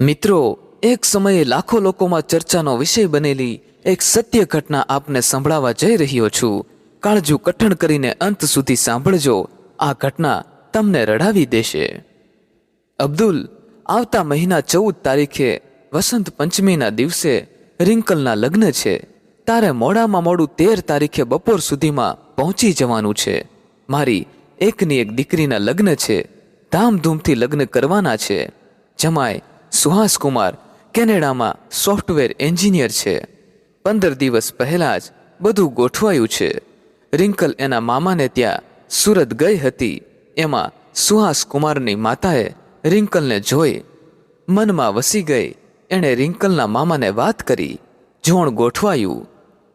મિત્રો, એક સમયે લાખો લોકોમાં ચર્ચાનો વિષય બનેલી એક સત્ય ઘટના આપને સંભળાવવા જઈ રહ્યો છું. કાળજું કઠણ કરીને અંત સુધી સાંભળજો. આ ઘટના તમને રડાવી દેશે. અબ્દુલ, આવતા મહિના 14 તારીખે વસંત પંચમીના દિવસે રિંકલના લગ્ન છે. તારે મોડામાં મોડું 13 તારીખે બપોર સુધીમાં પહોંચી જવાનું છે. મારી એકની એક દીકરીના લગ્ન છે. ધામધૂમથી લગ્ન કરવાના છે. જમાઈ સુહાસકુમાર કેનેડામાં સોફ્ટવેર એન્જિનિયર છે. 15 દિવસ પહેલાં જ બધું ગોઠવાયું છે. રિંકલ એના મામાને ત્યાં સુરત ગઈ હતી. એમાં સુહાસકુમારની માતાએ રિંકલને જોઈ મનમાં વસી ગઈ. એણે રિંકલના મામાને વાત કરી. જોણ ગોઠવાયું.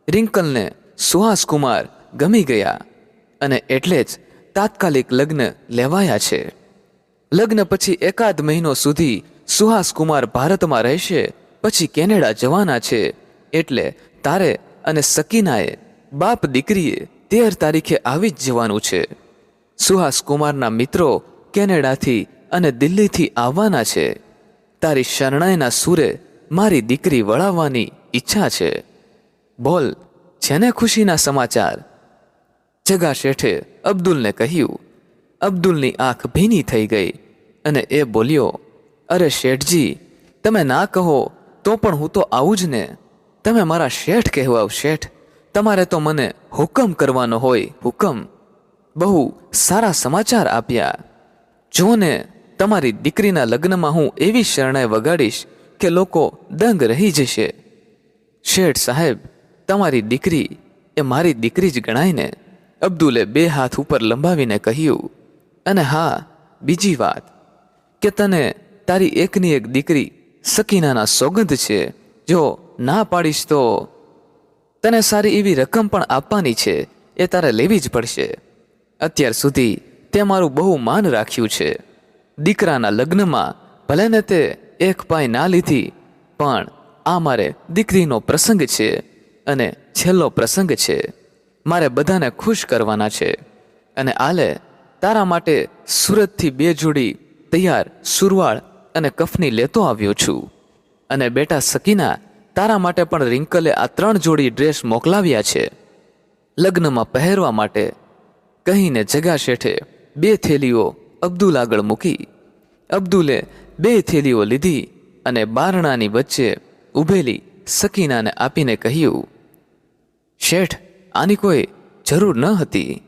રિંકલને સુહાસકુમાર ગમી ગયા અને એટલે જ તાત્કાલિક લગ્ન લેવાયા છે. લગ્ન પછી એકાદ મહિનો સુધી સુહાસકુમાર ભારતમાં રહેશે, પછી કેનેડા જવાના છે. એટલે તારે અને સકીનાએ બાપ દીકરીએ 13 તારીખે આવી જ જવાનું છે. સુહાસકુમારના મિત્રો કેનેડાથી અને દિલ્હીથી આવવાના છે. તારી શરણાઈના સૂરે મારી દીકરી વળાવવાની ઈચ્છા છે. બોલ, છે ને ખુશીના સમાચાર? જગા શેઠે અબ્દુલને કહ્યું. અબ્દુલની આંખ ભીની થઈ ગઈ અને એ બોલ્યો, અરે શેઠજી, તમે ના કહો તો પણ હું તો આવું જ ને. તમે મારા શેઠ કહેવાવ. શેઠ, તમારે તો મને હુકમ કરવાનો હોય, હુકમ. બહુ સારા સમાચાર આપ્યા. જો ને, તમારી દીકરીના લગ્નમાં હું એવી શરણાઈ વગાડીશ કે લોકો દંગ રહી જશે. શેઠ સાહેબ, તમારી દીકરી એ મારી દીકરી જ ગણાય ને. અબ્દુલે 2 હાથ ઉપર લંબાવીને કહ્યું. અને હા, બીજી વાત કે તને તારી એકની એક દીકરી સકીનાના સોગંદ છે. જો ના પાડીશ તો તને સારી એવી રકમ પણ આપવાની છે. એ તારે લેવી જ પડશે. અત્યાર સુધી તે મારું બહુ માન રાખ્યું છે. દીકરાના લગ્નમાં ભલે ને તે 1 પાઈ ના લીધી, પણ આ મારે દીકરીનો પ્રસંગ છે અને છેલ્લો પ્રસંગ છે. મારે બધાને ખુશ કરવાના છે. અને આલે તારા માટે સુરતથી 2 જોડી તૈયાર સુરવાળ અને કફની લેતો આવ્યો છું. અને બેટા સકીના, તારા માટે પણ રિંકલે આ 3 જોડી ડ્રેસ મોકલાવ્યા છે લગ્નમાં પહેરવા માટે. કહીને જગા શેઠે 2 થેલીઓ અબ્દુલ આગળ મૂકી. અબ્દુલે 2 થેલીઓ લીધી અને બારણાની વચ્ચે ઊભેલી સકીનાને આપીને કહ્યું, શેઠ, આની કોઈ જરૂર ન હતી,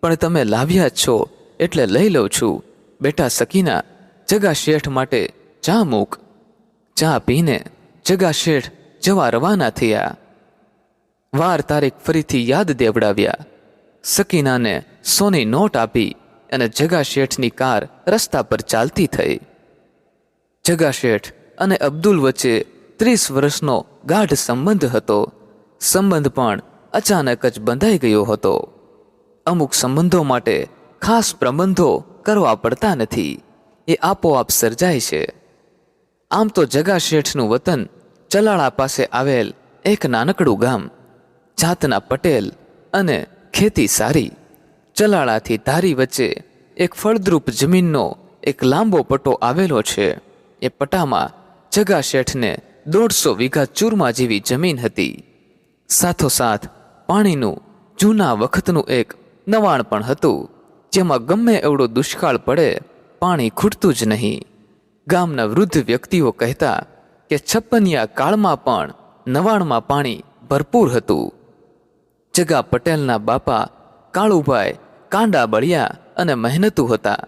પણ તમે લાવ્યા જ છો એટલે લઈ લઉં છું. બેટા સકીના, જગા શેઠ માટે ચા મૂક. ચા પીને જગા શેઠ જવા રવાના થયા. વાર તારીખ ફરીથી યાદ દેવડાવ્યા. સકીનાને સોની નોટ આપી અને જગા શેઠની કાર રસ્તા પર ચાલતી થઈ. જગા શેઠ અને અબ્દુલ વચ્ચે 30 વર્ષનો ગાઢ સંબંધ હતો. સંબંધ પણ અચાનક જ બંધાઈ ગયો હતો. અમુક સંબંધો માટે ખાસ પ્રબંધો કરવા પડતા નથી, એ આપોઆપ સર્જાય છે. આમ તો જગા શેઠનું વતન ચલાળા પાસે આવેલ એક નાનકડું ગામ. જાતના પટેલ અને ખેતી સારી. ચલાળાથી ધારી વચ્ચે એક ફળદ્રુપ જમીનનો એક લાંબો પટ્ટો આવેલો છે. એ પટ્ટામાં જગા શેઠને 150 વીઘા ચૂરમા જેવી જમીન હતી. સાથોસાથ પાણીનું જૂના વખતનું એક નવાણ પણ હતું, જેમાં ગમે એવડો દુષ્કાળ પડે પાણી ખૂટતું જ નહીં. ગામના વૃદ્ધ વ્યક્તિઓ કહેતા કે 56 કાળમાં પણ નવાણમાં પાણી ભરપૂર હતું. જગા પટેલના બાપા કાળુભાઈ કાંડા બળિયા અને મહેનતુ હતા.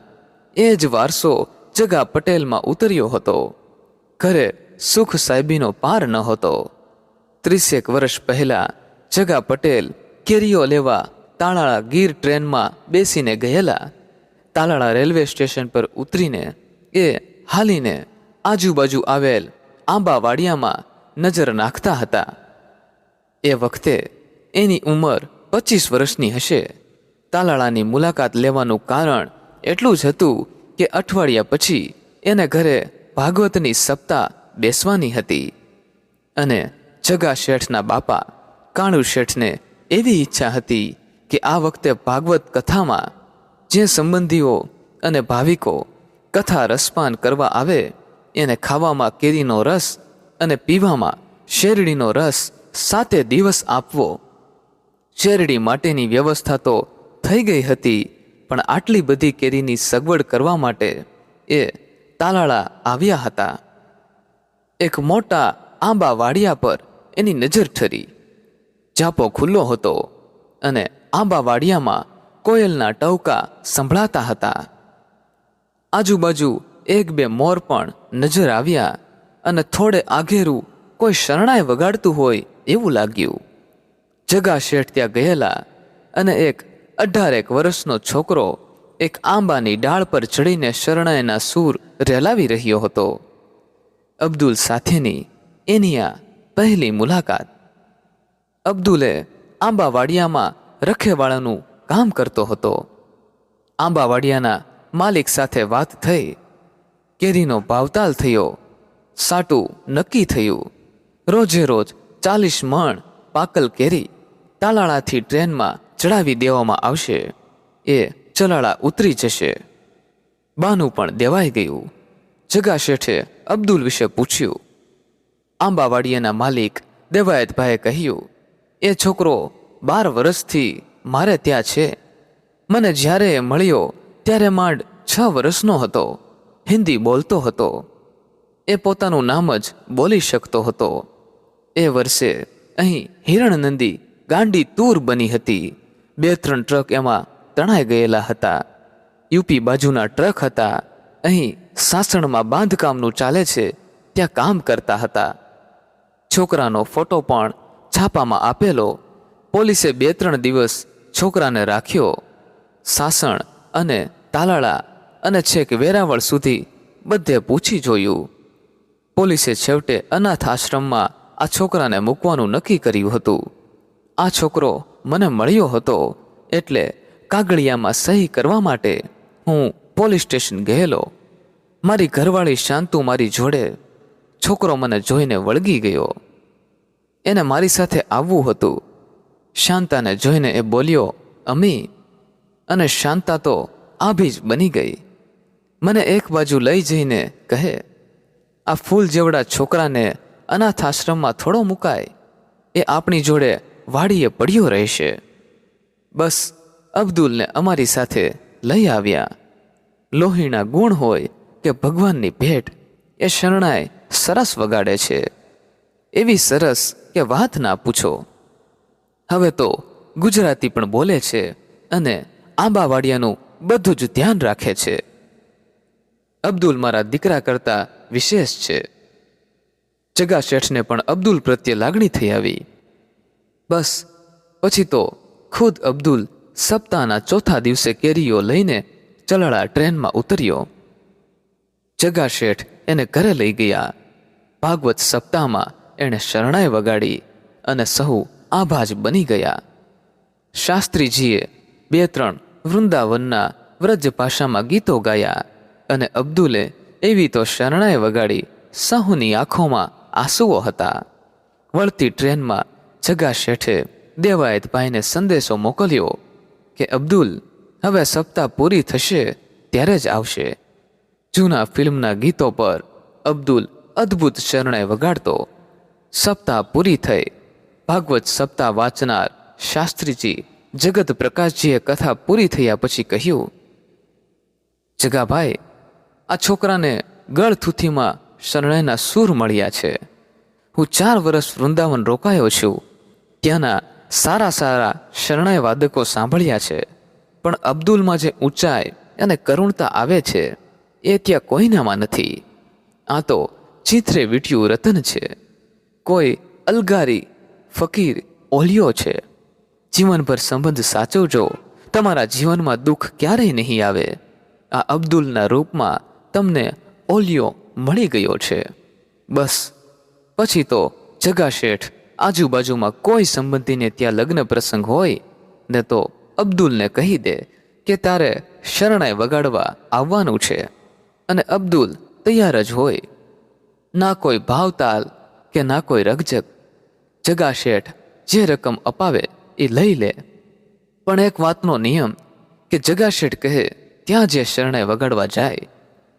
એ જ વારસો જગા પટેલમાં ઉતર્યો હતો. ઘરે સુખ સાહેબીનો પાર ન હતો. 30 વર્ષ પહેલા જગા પટેલ કેરીઓ લેવા તાલાળા ગીર ટ્રેનમાં બેસીને ગયેલા. તાલાળા રેલવે સ્ટેશન પર ઉતરીને એ હાલીને આજુબાજુ આવેલ આંબાવાડિયામાં નજર નાખતા હતા. એ વખતે એની ઉંમર 25 વર્ષની હશે. તાલાળાની મુલાકાત લેવાનું કારણ એટલું જ હતું કે અઠવાડિયા પછી એને ઘરે ભાગવતની સપ્તાહ બેસવાની હતી. અને જગા શેઠના બાપા કાળુ શેઠને એવી ઈચ્છા હતી કે આ વખતે ભાગવત કથામાં જે સંબંધીઓ અને ભાવિકો કથા રસપાન કરવા આવે એને ખાવામાં કેરીનો રસ અને પીવામાં શેરડીનો રસ 7 દિવસ આપવો. શેરડી માટેની વ્યવસ્થા તો થઈ ગઈ હતી, પણ આટલી બધી કેરીની સગવડ કરવા માટે એ તાલાળા આવ્યા હતા. એક મોટા આંબા વાડિયા પર એની નજર ઠરી. જાપો ખુલ્લો હતો અને આંબા વાડિયામાં કોયલના ટવકા સંભળાતા હતા. આજુબાજુ 1-2 મોર પણ નજર આવ્યા અને થોડે આઘેરું કોઈ શરણાઈ વગાડતું હોય એવું લાગ્યું. જગા શેઠ ત્યાં ગયેલા અને એક 18 વર્ષનો છોકરો એક આંબાની ડાળ પર ચડીને શરણાઈના સૂર રેલાવી રહ્યો હતો. અબ્દુલ સાથેની એની આ પહેલી મુલાકાત. અબ્દુલે આંબાવાડિયામાં રખેવાળાનું કામ કરતો હતો. આંબાવાડિયાના માલિક સાથે વાત થઈ. કેરીનો ભાવતાલ થયો. સાટું નક્કી થયું. રોજે રોજ 40 મણ પાકલ કેરી તાલાળાથી ટ્રેનમાં ચડાવી દેવામાં આવશે. એ ચલાળા ઉતરી જશે. બાનું પણ દેવાઈ ગયું. જગા શેઠે અબ્દુલ વિશે પૂછ્યું. આંબાવાડિયાના માલિક દેવાયતભાઈએ કહ્યું, એ છોકરો 12 વર્ષથી મારે ત્યાં છે. મને જ્યારે એ મળ્યો ત્યારે માંડ 6 વર્ષનો હતો. હિન્દી બોલતો હતો. એ પોતાનું નામ જ બોલી શકતો હતો. એ વર્ષે અહીં હિરણનંદી ગાંડી તૂર બની હતી. 2-3 ટ્રક એમાં તણાઈ ગયેલા હતા. યુપી બાજુના ટ્રક હતા. અહીં સાસણમાં બાંધકામનું ચાલે છે ત્યાં કામ કરતા હતા. છોકરાનો ફોટો પણ છાપામાં આપેલો. પોલીસે 2-3 દિવસ છોકરાને રાખ્યો. સાસણ અને તાલાળા અને છેક વેરાવળ સુધી બધે પૂછી જોયું. પોલીસે છેવટે અનાથ આશ્રમમાં આ છોકરાને મૂકવાનું નક્કી કર્યું હતું. આ છોકરો મને મળ્યો હતો એટલે કાગળિયામાં સહી કરવા માટે હું પોલીસ સ્ટેશન ગયેલો. મારી ઘરવાળી શાંતુ મારી જોડે. છોકરો મને જોઈને વળગી ગયો. એને મારી સાથે આવવું હતું. શાંતાને જોઈને એ બોલ્યો, અમી. અને શાંતા તો આભી જ બની ગઈ. મને એક બાજુ લઈ જઈને કહે, આ ફૂલ જેવડા છોકરાને અનાથ આશ્રમમાં થોડો મુકાય. એ આપણી જોડે વાડીએ પડ્યો રહેશે. બસ અબ્દુલને અમારી સાથે લઈ આવ્યા. લોહીના ગુણ હોય કે ભગવાનની ભેટ, એ શરણાઈ સરસ વગાડે છે. એવી સરસ કે વાત ના પૂછો. હવે તો ગુજરાતી પણ બોલે છે અને આંબાવાડિયાનું બધું જ ધ્યાન રાખે છે. અબ્દુલ મારા દીકરા કરતાં વિશેષ છે. જગા શેઠને પણ અબ્દુલ પ્રત્યે લાગણી થઈ આવી. બસ પછી તો ખુદ અબ્દુલ સપ્તાહના ચોથા દિવસે કેરીઓ લઈને ચલાળા ટ્રેનમાં ઉતર્યો. જગા શેઠ એને ઘરે લઈ ગયા. ભાગવત સપ્તાહમાં એણે શરણાઈ વગાડી અને સહુ આભાજ બની ગયા. શાસ્ત્રીજીએ 2-3 વૃંદાવનના વ્રજ ભાષામાં ગીતો ગાયા અને અબ્દુલે એવી તો શરણાઈ વગાડી સહુની આંખોમાં આંસુઓ હતા. વળતી ટ્રેનમાં જગા શેઠે દેવાયતભાઈને સંદેશો મોકલ્યો કે અબ્દુલ હવે સપ્તાહ પૂરી થશે ત્યારે જ આવશે. જૂના ફિલ્મના ગીતો પર અબ્દુલ અદ્ભુત શરણાઈ વગાડતો. સપ્તાહ પૂરી થઈ. ભાગવત સપ્તાહ વાંચનાર શાસ્ત્રીજી જગત પ્રકાશજીએ કથા પૂરી થયા પછી કહ્યું, જગાભાઈ, આ છોકરાને ગળથુથીમાં શરણાઈના સૂર મળ્યા છે. હું 4 વર્ષ વૃંદાવન રોકાયો છું. ત્યાંના સારા સારા શરણાઈ વાદકો સાંભળ્યા છે, પણ અબ્દુલમાં જે ઊંચાઈ અને કરુણતા આવે છે એ ત્યાં કોઈનામાં નથી. આ તો ચિત્રે વીટ્યું રતન છે. કોઈ અલગારી ફકીર ઓલિયો છે. જીવનભર સંબંધ સાચવજો. તમારા જીવનમાં દુઃખ ક્યારેય નહીં આવે. આ અબ્દુલના રૂપમાં તમને ઓલિયો મળી ગયો છે. બસ પછી તો જગા શેઠ આજુબાજુમાં કોઈ સંબંધીને ત્યાં લગ્ન પ્રસંગ હોય ને તો અબ્દુલને કહી દે કે તારે શરણાઈ વગાડવા આવવાનું છે અને અબ્દુલ તૈયાર જ હોય. ના કોઈ ભાવતાલ કે ના કોઈ રકજક. જગા શેઠ જે રકમ અપાવે એ લઈ લે. પણ એક વાતનો નિયમ કે જગા શેઠ કહે ત્યાં જે શરણાઈ વગાડવા જાય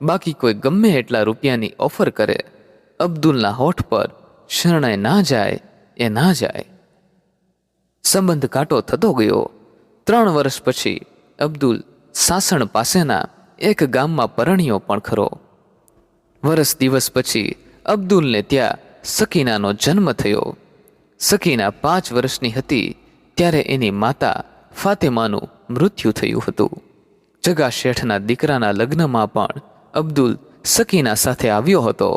બાકી કોઈ ગમે એટલા રૂપિયાની ઓફર કરે, અબ્દુલના હોઠ પર શરણાઈ ના જાય એ ના જાય. સંબંધ કાટો થતો ગયો. 3 વર્ષ પછી અબ્દુલ સાસણ પાસેના એક ગામમાં પરણ્યો પણ ખરો. વર્ષ દિવસ પછી અબ્દુલને ત્યાં સકીનાનો જન્મ થયો. સકીના 5 વર્ષની હતી ત્યારે એની માતા ફાતેમાનું મૃત્યુ થયું હતું. જગા શેઠના દીકરાના લગ્નમાં પણ અબ્દુલ સકીના સાથે આવ્યો હતો.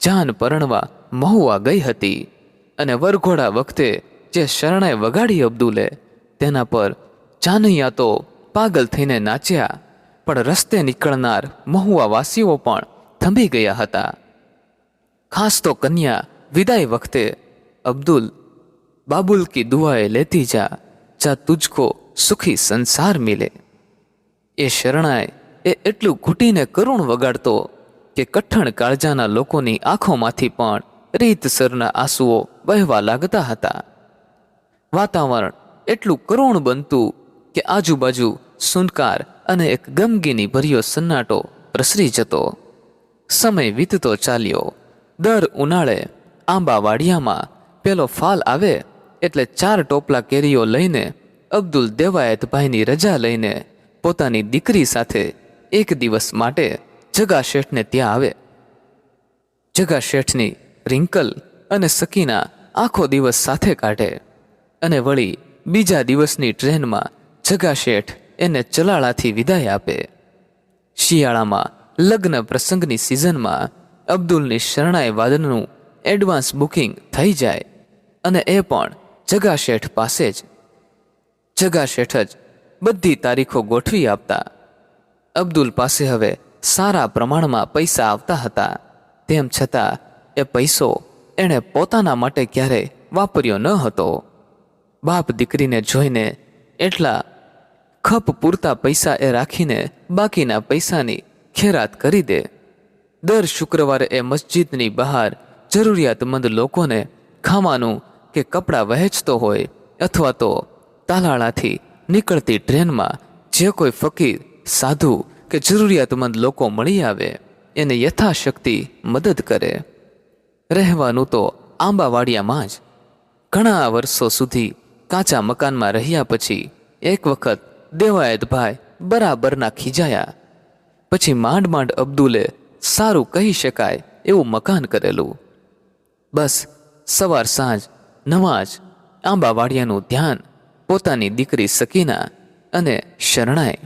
જાન પરણવા મહુવા ગઈ હતી અને વરઘોડા વખતે જે શરણાઈ વગાડી અબ્દુલે તેના પર જાનૈયા તો પાગલ થઈને નાચ્યા, પણ રસ્તે નીકળનાર મહુવા વાસીઓ પણ થંભી ગયા હતા. ખાસ તો કન્યા વિદાય વખતે અબ્દુલ બાબુલ કી દુઆએ લેતી જા તુજકો સુખી સંસાર મિલે. એ શરણાઈ એ એટલું ઘૂંટીને કરુણ વગાડતો કે કઠણ કાળજાના લોકોની આંખોમાંથી પણ રીતસરના આંસુઓ વહેવા લાગતા હતા. વાતાવરણ એટલું કરુણ બનતું કે આજુબાજુ સુનકાર અને એક ગમગીની ભર્યો સન્નાટો પ્રસરી જતો. સમય વીતતો ચાલ્યો. દર ઉનાળે આંબાવાડિયામાં પેલો ફાલ આવે એટલે 4 ટોપલા કેરીઓ લઈને અબ્દુલ દેવાયતભાઈની રજા લઈને પોતાની દીકરી સાથે એક દિવસ માટે જગા શેઠને ત્યાં આવે. જગા શેઠની રિંકલ અને સકીના આખો દિવસ સાથે કાઢે અને વળી બીજા દિવસની ટ્રેનમાં જગા શેઠ એને ચલાળાથી વિદાય આપે. શિયાળામાં લગ્ન પ્રસંગની સિઝનમાં અબ્દુલની શરણાઈ વાદનનું એડવાન્સ બુકિંગ થઈ જાય અને એ પણ જગા શેઠ પાસે જ. જગા શેઠ જ બધી તારીખો ગોઠવી આપતા. અબ્દુલ પાસે હવે સારા પ્રમાણમાં પૈસા આવતા હતા. તેમ છતાં એ પૈસો એણે પોતાના માટે ક્યારેય વાપર્યો ન હતો. બાપ દીકરીને જોઈને એટલા ખપ પૂરતા પૈસા એ રાખીને બાકીના પૈસાની ખેરાત કરી દે. દર શુક્રવારે એ મસ્જિદની બહાર જરૂરિયાતમંદ લોકોને ખાવાનું કે કપડાં વહેંચતો હોય અથવા તો તાલાળાથી નીકળતી ટ્રેનમાં જે કોઈ ફકીર, સાધુ કે જરૂરિયાતમંદ લોકો મળી આવે એને યથાશક્તિ મદદ કરે. રહેવાનું તો આંબાવાડિયામાં જ. ઘણા વર્ષો સુધી કાચા મકાનમાં રહ્યા પછી એક વખત દેવાયતભાઈ બરાબરના ખીજાયા. પછી માંડ માંડ અબ્દુલે સારું કહી શકાય એવું મકાન કરેલું. બસ સવાર સાંજ નમાજ, આંબાવાડિયાનું ધ્યાન, પોતાની દીકરી સકીના અને શરણાઈ.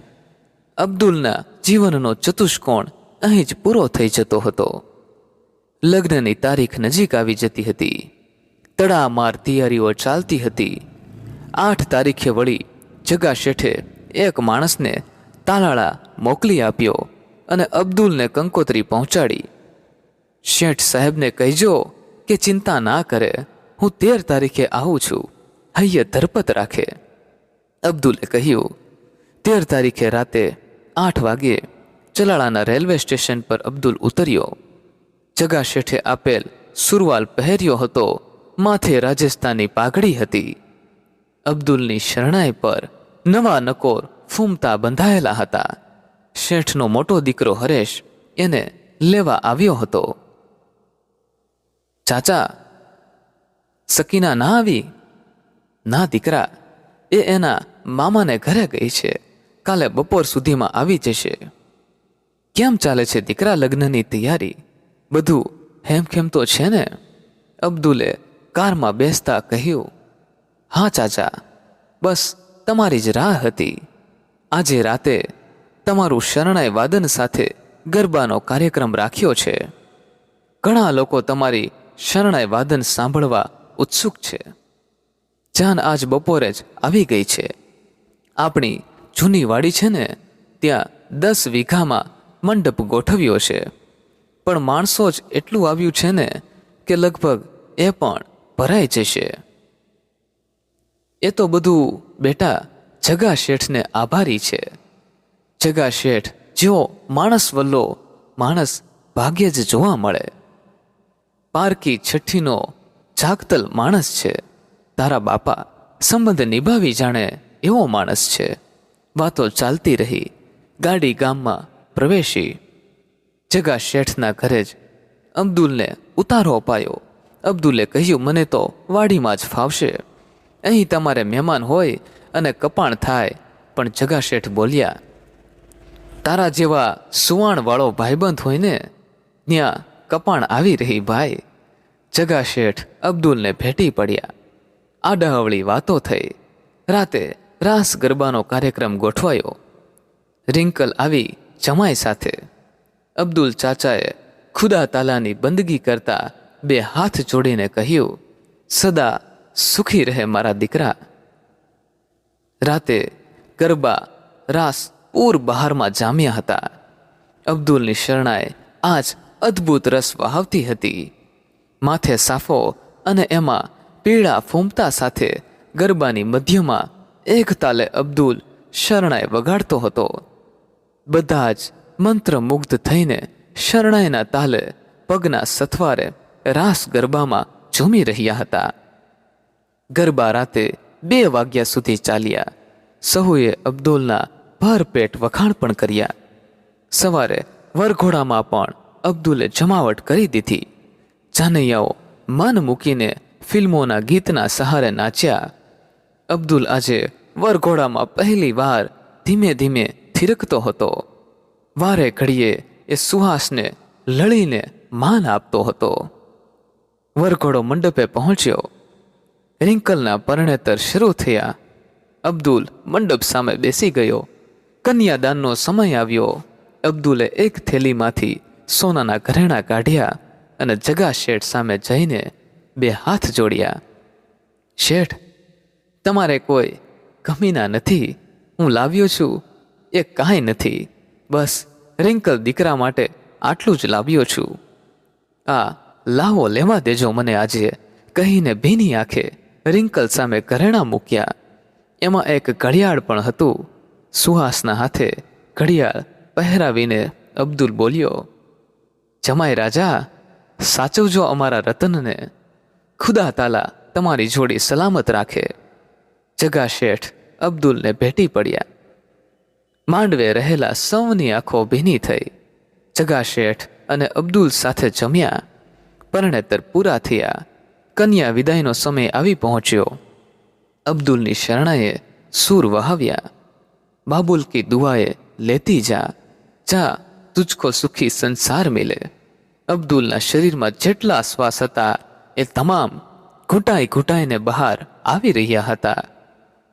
અબ્દુલના જીવનનો ચતુષ્કોણ અહીં જ પૂરો થઈ જતો હતો. લગ્નની તારીખ નજીક આવી જતી હતી. તડામાર તૈયારીઓ ચાલતી હતી. 8 તારીખે વળી જગા શેઠે એક માણસને તાલાળા મોકલી આપ્યો અને અબ્દુલને કંકોત્રી પહોંચાડી. શેઠ સાહેબને કહેજો કે ચિંતા ના કરે, હું 13 તારીખે આવું છું, હૈયે ધરપત રાખે. અબ્દુલે કહ્યું. 13 તારીખે રાતે 8 વાગ્યે ચલાળાના રેલવે સ્ટેશન પર અબ્દુલ ઉતર્યો. જગા શેઠે આપેલ સુરવાલ પહેર્યો હતો, માથે રાજસ્થાની પાઘડી હતી. અબ્દુલની શરણાઈ પર નવા નકોર ફૂમતા બંધાયેલા હતા. શેઠનો મોટો દીકરો હરેશ એને લેવા આવ્યો હતો. ચાચા, સકીના ના આવી? ના દીકરા, એ એના મામાને ઘરે ગઈ છે, કાલે બપોર સુધીમાં આવી જશે. કેમ ચાલે છે દીકરા લગ્નની તૈયારી? બધું હેમખેમ તો છે ને? અબ્દુલે કારમાં બેસતા કહ્યું. હા ચાચા, બસ તમારી જ રાહ હતી. આજે રાતે તમારું શરણાઈ વાદન સાથે ગરબાનો કાર્યક્રમ રાખ્યો છે. ઘણા લોકો તમારી શરણાઈ વાદન સાંભળવા ઉત્સુક છે. જાન આજ બપોરે જ આવી ગઈ છે. આપણી જૂની વાડી છે ને, ત્યાં 10 વીઘામાં મંડપ ગોઠવ્યો છે, પણ માણસો જ એટલું આવ્યું છે ને કે લગભગ એ પણ ભરાઈ જશે. એ તો બધું બેટા જગા શેઠને આભારી છે. જગા શેઠ જેવો માણસ વલ્લો માણસ ભાગ્યે જ જોવા મળે. પારકી છઠ્ઠીનો જાગતલ માણસ છે. તારા બાપા સંબંધ નિભાવી જાણે એવો માણસ છે. વાતો ચાલતી રહી. ગાડી ગામમાં પ્રવેશી. જગા શેઠના ઘરે જ અબ્દુલને ઉતારો અપાયો. અબ્દુલે કહ્યું, મને તો વાડીમાં જ ફાવશે. અહીં તમારે મહેમાન હોય અને કપાણ થાય. પણ જગા શેઠ બોલ્યા, તારા જેવા સુવાણવાળો ભાઈબંધ હોય ને ત્યાં કપાણ આવી રહી ભાઈ. જગા શેઠ અબ્દુલને ભેટી પડ્યા. આડાઅવળી વાતો થઈ. રાતે રાસ ગરબાનો કાર્યક્રમ ગોઠવાયો. રિંકલ આવી જમાઈ સાથે. અબ્દુલ ચાચાએ ખુદા તાલાની બંદગી કરતા 2 હાથ જોડીને કહ્યું, સદા સુખી રહે મારા દીકરા. રાતે ગરબા રાસ પૂર બહારમાં જામ્યા હતા. અબ્દુલની શરણાએ આજ અદ્ભુત રસ વહાવતી હતી. માથે સાફો અને એમાં પીળા ફૂમતા સાથે ગરબાની મધ્યમાં એક તાલે અબ્દુલ શરણાઈ વગાડતો હતો. બધા જ મંત્રમુગ્ધ થઈને શરણાઈના તાલે પગના સથવારે રાસ ગરબામાં ઝૂમી રહ્યા હતા. ગરબા રાતે 2 વાગ્યા સુધી ચાલ્યા. સહુએ અબ્દુલના ભરપેટ વખાણ પણ કર્યા. સવારે વરઘોડામાં પણ અબ્દુલે જમાવટ કરી દીધી. જાનૈયાઓ મન મૂકીને ફિલ્મોના ગીતના સહારે નાચ્યા. અબ્દુલ આજે વરઘોડામાં પહેલી વાર ધીમે ધીમે થિરકતો હતો. વારે ઘડીએ એ સુહાસને લળીને માન આપતો હતો. વરઘોડો મંડપે પહોંચ્યો. રિંકલના પરણેતર શરૂ થયા. અબ્દુલ મંડપ સામે બેસી ગયો. કન્યાદાનનો સમય આવ્યો. અબ્દુલે એક થેલીમાંથી સોનાના ઘરેણાં કાઢ્યા અને જગા શેઠ સામે જઈને 2 હાથ જોડ્યા. શેઠ, તમારે કોઈ કમીના નથી. હું લાવ્યો છું એ કાંઈ નથી. બસ રિંકલ દીકરા માટે આટલું જ લાવ્યો છું. આ લાવો લેવા દેજો મને આજે, કહીને ભીની આંખે રિંકલ સામે ઘરેણાં મૂક્યા. એમાં એક ઘડિયાળ પણ હતું. સુહાસના હાથે ઘડિયાળ પહેરાવીને અબ્દુલ બોલ્યો, જમાઈ રાજા, સાચવજો અમારા રતનને. ખુદા તાલા તમારી જોડી સલામત રાખે. જગા શેઠ અબ્દુલને ભેટી પડ્યા. માંડવે રહેલા સૌની આંખો ભીની થઈ. જગા શેઠ અને અબ્દુલ સાથે જમ્યા. પરણેતર પૂરા થયા. કન્યા વિદાયનો સમય આવી પહોંચ્યો. અબ્દુલની શરણાએ સૂર વહાવ્યા. બાબુલ કી દુઆએ લેતી જા, જા તુજકો સુખી સંસાર મિલે. અબ્દુલના શરીરમાં જેટલા શ્વાસ હતા એ તમામ ઘૂંટાઈ ઘૂંટાઈને બહાર આવી રહ્યા હતા.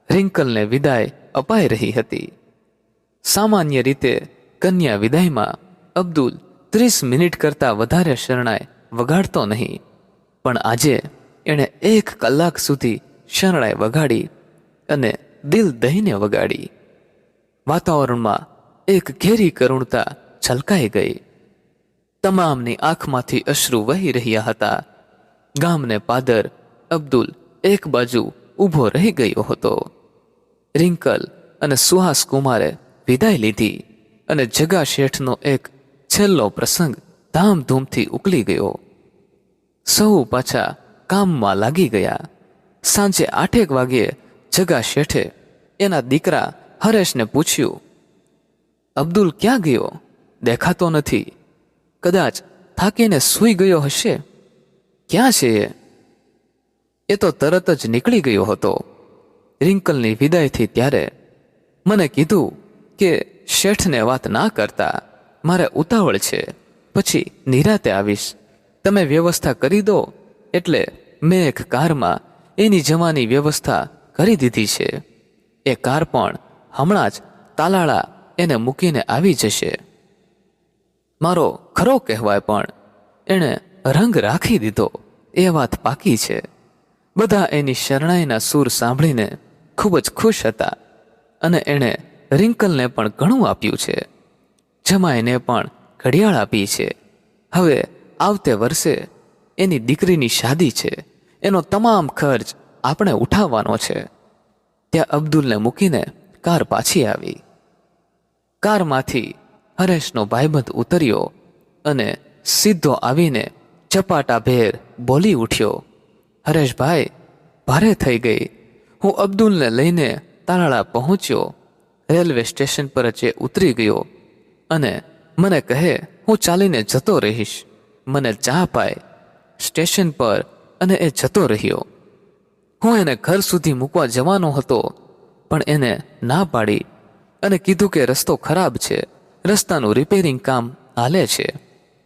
રિંકલને વિદાય અપાઈ રહી હતી. સામાન્ય રીતે કન્યા વિદાયમાં અબ્દુલ 30 મિનિટ કરતાં વધારે શરણાઈ વગાડતો નહીં. પણ આજે એણે 1 કલાક સુધી શરણાઈ વગાડી અને દિલ દઈને વગાડી. વાતાવરણમાં એક ઘેરી કરુણતા છલકાઈ ગઈ. તમામની આંખમાંથી અશ્રુ વહી રહ્યા હતા. ગામને પાદર અબ્દુલ એક બાજુ ઊભો રહી ગયો હતો. રિંકલ અને સુહાસ કુમારે વિદાય લીધી અને જગા શેઠનો એક છેલ્લો પ્રસંગ ધામધૂમથી ઉકલી ગયો. સૌ પાછા કામમાં લાગી ગયા. સાંજે 8 વાગ્યે જગા શેઠે એના દીકરા હરેશને પૂછ્યું, અબ્દુલ ક્યાં ગયો? દેખાતો નથી. કદાચ થાકીને સૂઈ ગયો હશે. ક્યાં છે એ? એ તો તરત જ નીકળી ગયો હતો રિંકલની વિદાયથી. ત્યારે મને કીધું કે શેઠને વાત ના કરતા, મારે ઉતાવળ છે, પછી નિરાતે આવીશ. તમે વ્યવસ્થા કરી દો એટલે મેં એક કારમાં એની જવાની વ્યવસ્થા કરી દીધી છે. એ કાર પણ હમણાં જ તાલાળા એને મૂકીને આવી જશે. મારો ખરો કહેવાય પણ એણે રંગ રાખી દીધો એ વાત પાકી છે. બધા એની શરણાઈના સૂર સાંભળીને ખૂબ જ ખુશ હતા અને એણે રિંકલને પણ ઘણું આપ્યું છે. જમાઈને પણ ઘડિયાળ આપી છે. હવે આવતે વર્ષે એની દીકરીની શાદી છે. એનો તમામ ખર્ચ આપણે ઉઠાવવાનો છે. ત્યાં અબ્દુલને મૂકીને કાર પાછી આવી. કારમાંથી હરેશનો ભાઈબંધ ઉતર્યો અને સીધો આવીને ચપાટાભેર બોલી ઉઠ્યો, હરેશભાઈ, ભારે થઈ ગઈ. હું અબ્દુલને લઈને તાલાળા પહોંચ્યો. રેલવે સ્ટેશન પર જ ઉતરી ગયો અને મને કહે હું ચાલીને જતો રહીશ. મને ચા પાય સ્ટેશન પર, અને એ જતો રહ્યો. હું એને ઘર સુધી મૂકવા જવાનો હતો, પણ એને ના પાડી અને કીધું કે રસ્તો ખરાબ છે, રસ્તાનું રિપેરિંગ કામ હાલે છે.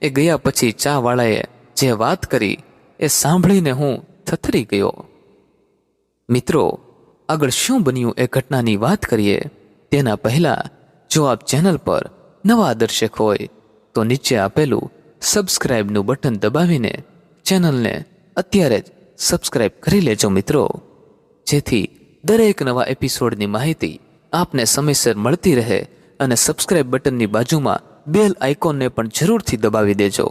એ ગયા પછી ચાવાળાએ જે વાત કરી એ સાંભળીને હું થથરી ગયો. મિત્રો, આગળ શું બન્યું એ ઘટનાની વાત કરીએ તેના પહેલાં જો આપ ચેનલ પર નવા દર્શક હોય તો નીચે આપેલું સબસ્ક્રાઇબનું બટન દબાવીને ચેનલને અત્યારે જ સબસ્ક્રાઇબ કરી લેજો મિત્રો, જેથી દરેક નવા એપિસોડની માહિતી આપને સમયસર મળતી રહે. અને સબસ્ક્રાઇબ બટનની બાજુમાં બેલ આઇકોનને પણ જરૂરથી દબાવી દેજો.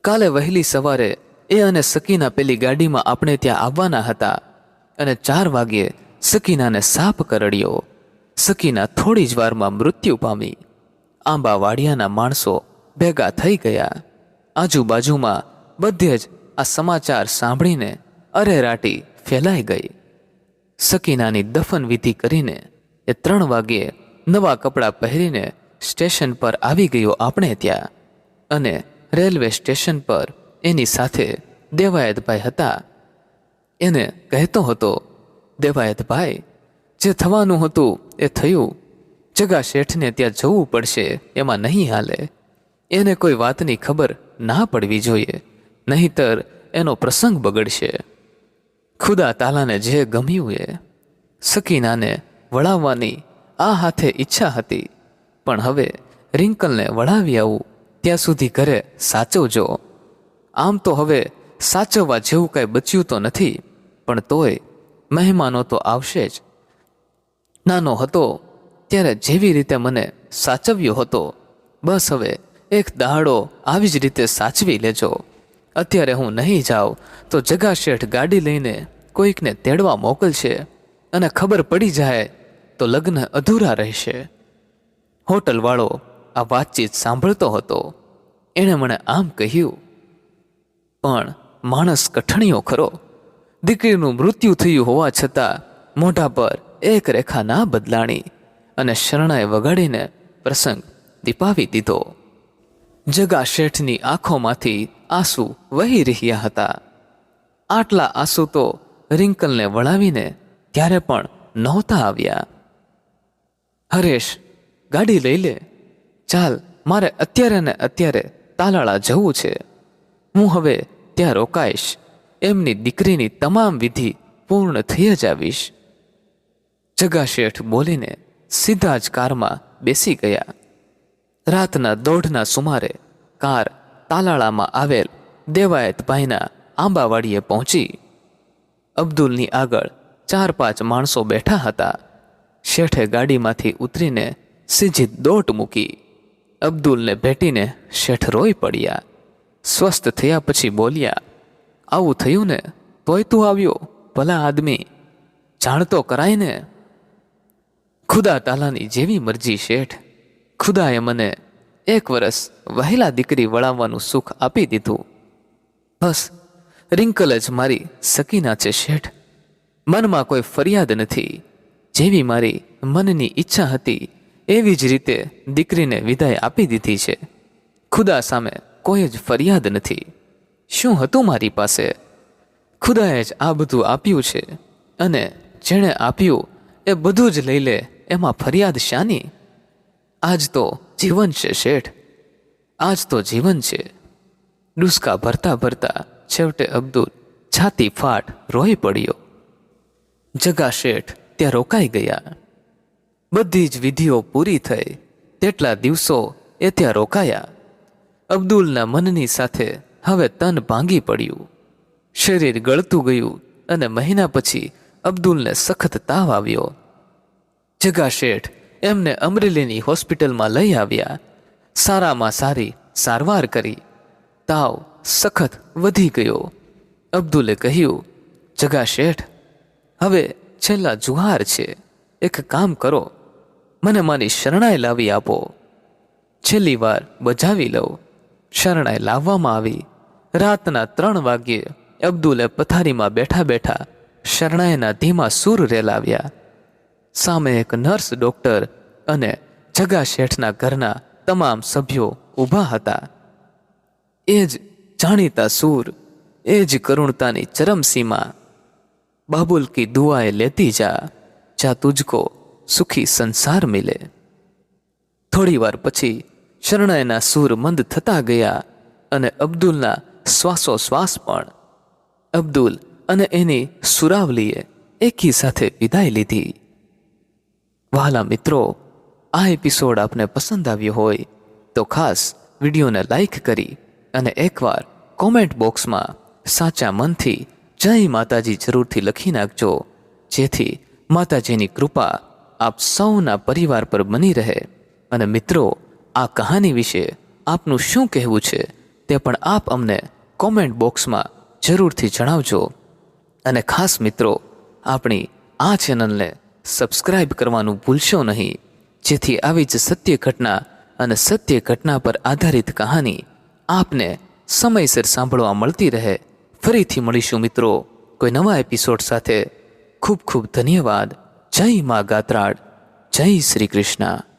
કાલે વહેલી સવારે એ અને સકીના પેલી ગાડીમાં આપણે ત્યાં આવવાના હતા અને 4 વાગ્યે સકીનાને સાપ કરડ્યો. સકીના થોડી જ વારમાં મૃત્યુ પામી. આંબાવાડિયાના માણસો ભેગા થઈ ગયા. આજુબાજુમાં બધે જ આ સમાચાર સાંભળીને અરેરાટી ફેલાઈ ગઈ. સકીનાની દફન વિધિ કરીને એ 3 વાગ્યે નવા કપડાં પહેરીને સ્ટેશન પર આવી ગયો આપણે ત્યાં. અને રેલવે સ્ટેશન પર એની સાથે દેવાયતભાઈ હતા. એને કહેતો હતો, દેવાયતભાઈ, જે થવાનું હતું એ થયું. જગા શેઠને ત્યાં જવું પડશે, એમાં નહીં હાલે. એને કોઈ વાતની ખબર ના પડવી જોઈએ, નહીંતર એનો પ્રસંગ બગડશે. ખુદા તાલાને જે ગમ્યું એ. સકીનાને વળાવવાની આ હાથે ઈચ્છા હતી, પણ હવે રિંકલને વળાવી આવું ત્યાં સુધી ઘરે સાચવજો. આમ તો હવે સાચવવા જેવું કાંઈ બચ્યું તો નથી, પણ તોય મહેમાનો તો આવશે જ. નાનો હતો ત્યારે જેવી રીતે મને સાચવ્યો હતો, બસ હવે એક દાડો આવી જ રીતે સાચવી લેજો. અત્યારે હું નહીં જાઉં તો જગા શેઠ ગાડી લઈને કોઈકને તેડવા મોકલશે, અને ખબર પડી જાય તો લગ્ન અધૂરા રહેશે. હોટલવાળો આ વાતચીત સાંભળતો હતો. એણે મને આમ કહ્યું, પણ માણસ કઠણીયો ખરો. દીકરીનું મૃત્યુ થયું હોવા છતાં મોઢા પર એક રેખા ના બદલાણી અને શરણાઈ વગાડીને પ્રસંગ દીપાવી દીધો. જગા શેઠની આંખોમાંથી આંસુ વહી રહ્યા હતા. આટલા આંસુ તો રિંકલને વળાવીને ત્યારે પણ નહોતા આવ્યા. હરેશ, ગાડી લઈ લે, ચાલ, મારે અત્યારે ને અત્યારે તાલાળા જવું છે. હું હવે ત્યાં રોકાઈશ. એમની દીકરીની તમામ વિધિ પૂર્ણ થઈ જ આવીશ. જગા શેઠ બોલીને સીધા જ કારમાં બેસી ગયા. રાતના 1:30ના સુમારે કાર તાલાળામાં આવેલ દેવાયતભાઈના આંબાવાડીએ પહોંચી. અબ્દુલની આગળ 4-5 માણસો બેઠા હતા. શેઠે ગાડીમાંથી ઉતરીને સીધી દોટ મૂકી. અબ્દુલને ભેટીને શેઠ રોઈ પડ્યા. સ્વસ્થ થયા પછી બોલ્યા, આવું થયું ને તોય તું આવ્યો? ભલા આદમી, જાણતો કરાય ને. ખુદા તાલાની જેવી મરજી શેઠ. ખુદાએ મને 1 વર્ષ વહેલા દીકરી વળાવવાનું સુખ આપી દીધું. બસ રિંકલ જ મારી સકીના છે શેઠ. મનમાં કોઈ ફરિયાદ નથી. જેવી મારી મનની ઈચ્છા હતી એવી જ રીતે દીકરીને વિદાય આપી દીધી છે. ખુદા સામે કોઈ જ ફરિયાદ નથી. શું હતું મારી પાસે? ખુદાએ જ આ બધું આપ્યું છે, અને જેણે આપ્યું એ બધું જ લઈ લે, એમાં ફરિયાદ શાની? આજ તો જીવન છે શેઠ, આજ તો જીવન છે. ડુસકા ભરતા ભરતા છેવટે અબ્દુલ છાતી ફાટ રોઈ પડ્યો. જગા શેઠ ત્યાં રોકાઈ ગયા. બધી જ વિધિઓ પૂરી થઈ તેટલા દિવસો એ ત્યાં રોકાયા. અબ્દુલના મનની સાથે હવે તન ભાંગી પડ્યું. શરીર ગળતું ગયું અને મહિના પછી અબ્દુલને સખત તાવ આવ્યો. જગા શેઠ એમને અમરેલીની હોસ્પિટલમાં લઈ આવ્યા. સારામાં સારી સારવાર કરી. તાવ સખત વધી ગયો. અબ્દુલે કહ્યું, જગા શેઠ, હવે છેલ્લા જુહાર છે. એક કામ કરો, મને મારી શરણાઈ લાવી આપો. છેલ્લી વાર બજાવી લઉં. શરણાઈ લાવવામાં આવી. રાતના 3 વાગ્યે અબ્દુલે પથારીમાં બેઠા બેઠા શરણાઈના ધીમા સૂર રેલાવ્યા. સામે એક નર્સ ડૉક્ટર અને જગા શેઠના ઘરના તમામ સભ્યો ઊભા હતા. એ જ જાણીતા સૂર, એ જ કરુણતાની ચરમસીમા. બાબુલ કી દુઆએ લેતી જા, જા તુજકો સુખી સંસાર મિલે. થોડી વાર પછી શરણાઈના સૂર મંદ થતા ગયા અને અબ્દુલના શ્વાસોશ્વાસ પણ. અબ્દુલ અને એની સુરાવલીએ એકી સાથે વિદાય લીધી. વહાલા મિત્રો, આ એપિસોડ આપને પસંદ આવ્યો હોય તો ખાસ વિડીયોને લાઈક કરી અને એકવાર કોમેન્ટ બોક્સમાં સાચા મનથી જય માતાજી જરૂરથી લખી નાખજો, જેથી માતાજીની કૃપા આપ સૌના પરિવાર પર બની રહે. અને મિત્રો, આ કહાની વિશે આપનું શું કહેવું છે તે પણ આપ અમને કોમેન્ટ બોક્સમાં જરૂરથી જણાવજો. અને ખાસ મિત્રો, આપણી આ ચેનલને સબસ્ક્રાઇબ કરવાનું ભૂલશો નહીં, જેથી આવી જ સત્ય ઘટના અને સત્ય ઘટના પર આધારિત કહાની આપને સમયસર સાંભળવા મળતી રહે. ફરીથી મળીશું મિત્રો કોઈ નવા એપિસોડ સાથે. ખૂબ ખૂબ ધન્યવાદ. જય મા ગાત્રાળ. જય શ્રી કૃષ્ણ.